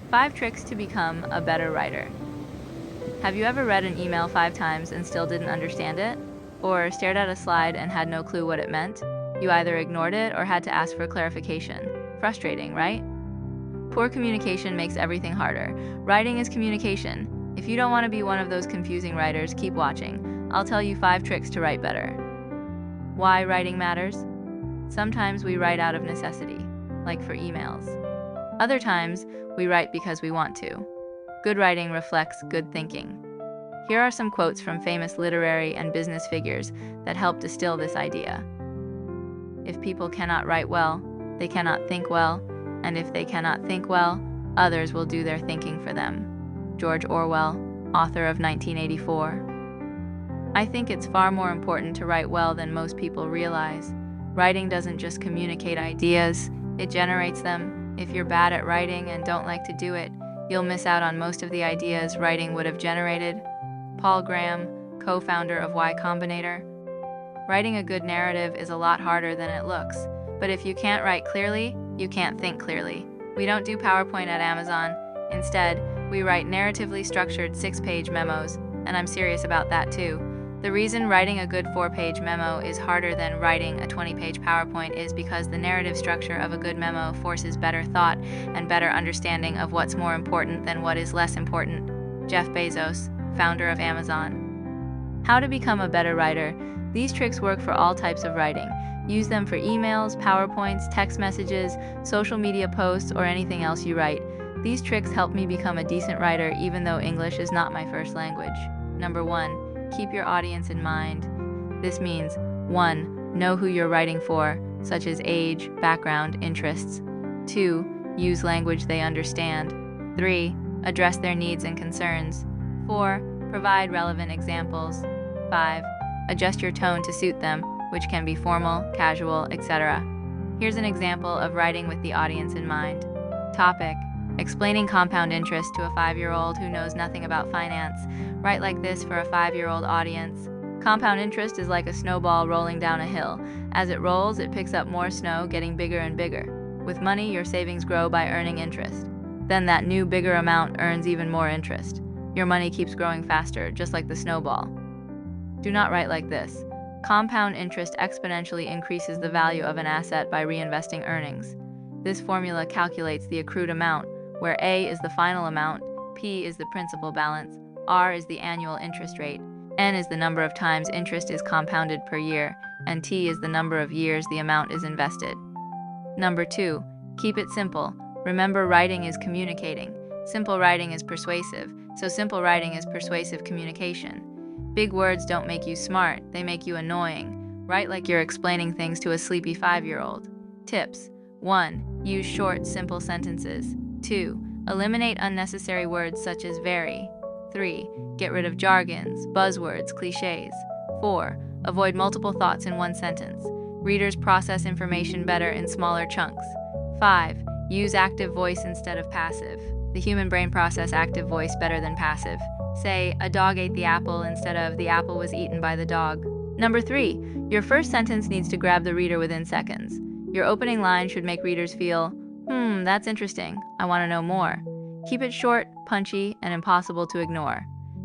5 tricks to become a better writer. Have you ever read an email 5 times and still didn't understand it? Or stared at a slide and had no clue what it meant? You either ignored it or had to ask for clarification. Frustrating, right? Poor communication makes everything harder. Writing is communication. If you don't want to be one of those confusing writers, keep watching. I'll tell you 5 tricks to write better. Why writing matters? Sometimes we write out of necessity, like for emails. Other times, we write because we want to. Good writing reflects good thinking. Here are some quotes from famous literary and business figures that help distill this idea. If people cannot write well, they cannot think well, and if they cannot think well, others will do their thinking for them. George Orwell, author of 1984. I think it's far more important to write well than most people realize. Writing doesn't just communicate ideas, it generates them. If you're bad at writing and don't like to do it, you'll miss out on most of the ideas writing would have generated. Paul Graham, co-founder of Y Combinator. Writing a good narrative is a lot harder than it looks, but if you can't write clearly, you can't think clearly. We don't do PowerPoint at Amazon. Instead, we write narratively structured 6-page memos, and I'm serious about that too. The reason writing a good 4-page memo is harder than writing a 20-page PowerPoint is because the narrative structure of a good memo forces better thought and better understanding of what's more important than what is less important. Jeff Bezos, founder of Amazon. How to become a better writer. These tricks work for all types of writing. Use them for emails, PowerPoints, text messages, social media posts, or anything else you write. These tricks help me become a decent writer even though English is not my first language. Number 1. Keep your audience in mind. This means 1. Know who you're writing for, such as age, background, interests. 2. Use language they understand. 3. Address their needs and concerns. 4. Provide relevant examples. 5. Adjust your tone to suit them, which can be formal, casual, etc. Here's an example of writing with the audience in mind. Topic: explaining compound interest to a 5-year-old who knows nothing about finance. Write like this for a 5-year-old audience. Compound interest is like a snowball rolling down a hill. As it rolls, it picks up more snow, getting bigger and bigger. With money, your savings grow by earning interest. Then that new, bigger amount earns even more interest. Your money keeps growing faster, just like the snowball. Do not write like this. Compound interest exponentially increases the value of an asset by reinvesting earnings. This formula calculates the accrued amount, where A is the final amount, P is the principal balance, R is the annual interest rate, N is the number of times interest is compounded per year, and T is the number of years the amount is invested. Number 2. Keep it simple. Remember, writing is communicating. Simple writing is persuasive, so simple writing is persuasive communication. Big words don't make you smart, they make you annoying. Write like you're explaining things to a sleepy 5-year-old. Tips: 1. Use short, simple sentences. 2. Eliminate unnecessary words such as very. 3. Get rid of jargons, buzzwords, cliches. 4. Avoid multiple thoughts in one sentence. Readers process information better in smaller chunks. 5. Use active voice instead of passive. The human brain processes active voice better than passive. Say, a dog ate the apple instead of the apple was eaten by the dog. Number 3. Your first sentence needs to grab the reader within seconds. Your opening line should make readers feel, that's interesting, I want to know more. Keep it short, punchy, and impossible to ignore.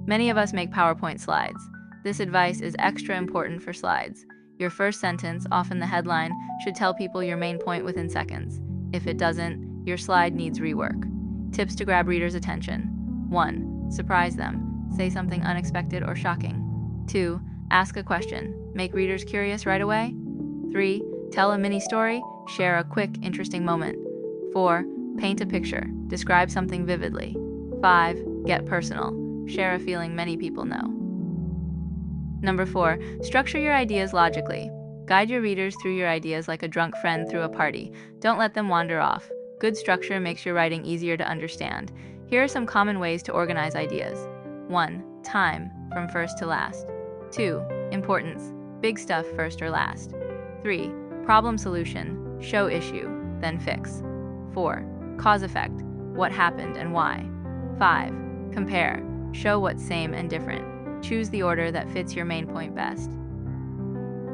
Many of us make PowerPoint slides. This advice is extra important for slides. Your first sentence, often the headline, should tell people your main point within seconds. If it doesn't, your slide needs rework. Tips to grab readers' attention. 1. Surprise them. Say something unexpected or shocking. 2. Ask a question. Make readers curious right away. 3. Tell a mini story. Share a quick, interesting moment. 4. Paint a picture. Describe something vividly. 5. Get personal. Share a feeling many people know. Number 4. Structure your ideas logically. Guide your readers through your ideas like a drunk friend through a party. Don't let them wander off. Good structure makes your writing easier to understand. Here are some common ways to organize ideas. 1. Time, from first to last. 2. Importance, big stuff first or last. 3. Problem solution, show issue, then fix. 4. Cause-effect, what happened and why. 5. Compare, show what's same and different. Choose the order that fits your main point best.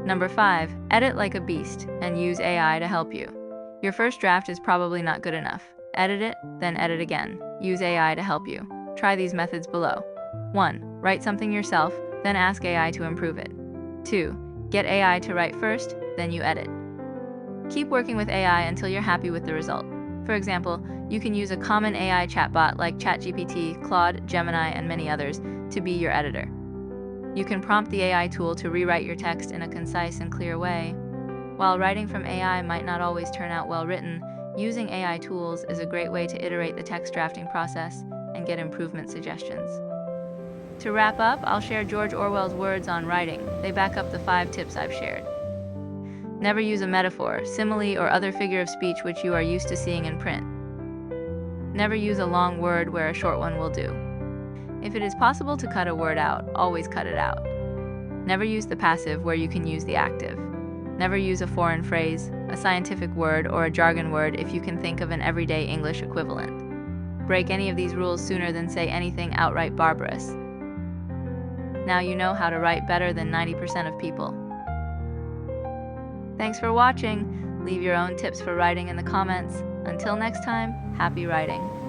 Number 5. Edit like a beast and use AI to help you. Your first draft is probably not good enough. Edit it, then edit again. Use AI to help you. Try these methods below. 1. Write something yourself, then ask AI to improve it. 2. Get AI to write first, then you edit. Keep working with AI until you're happy with the result. For example, you can use a common AI chatbot like ChatGPT, Claude, Gemini, and many others to be your editor. You can prompt the AI tool to rewrite your text in a concise and clear way. While writing from AI might not always turn out well written, using AI tools is a great way to iterate the text drafting process and get improvement suggestions. To wrap up, I'll share George Orwell's words on writing. They back up the 5 tips I've shared. Never use a metaphor, simile, or other figure of speech which you are used to seeing in print. Never use a long word where a short one will do. If it is possible to cut a word out, always cut it out. Never use the passive where you can use the active. Never use a foreign phrase, a scientific word, or a jargon word if you can think of an everyday English equivalent. Break any of these rules sooner than say anything outright barbarous. Now you know how to write better than 90% of people. Thanks for watching. Leave your own tips for writing in the comments. Until next time, happy writing.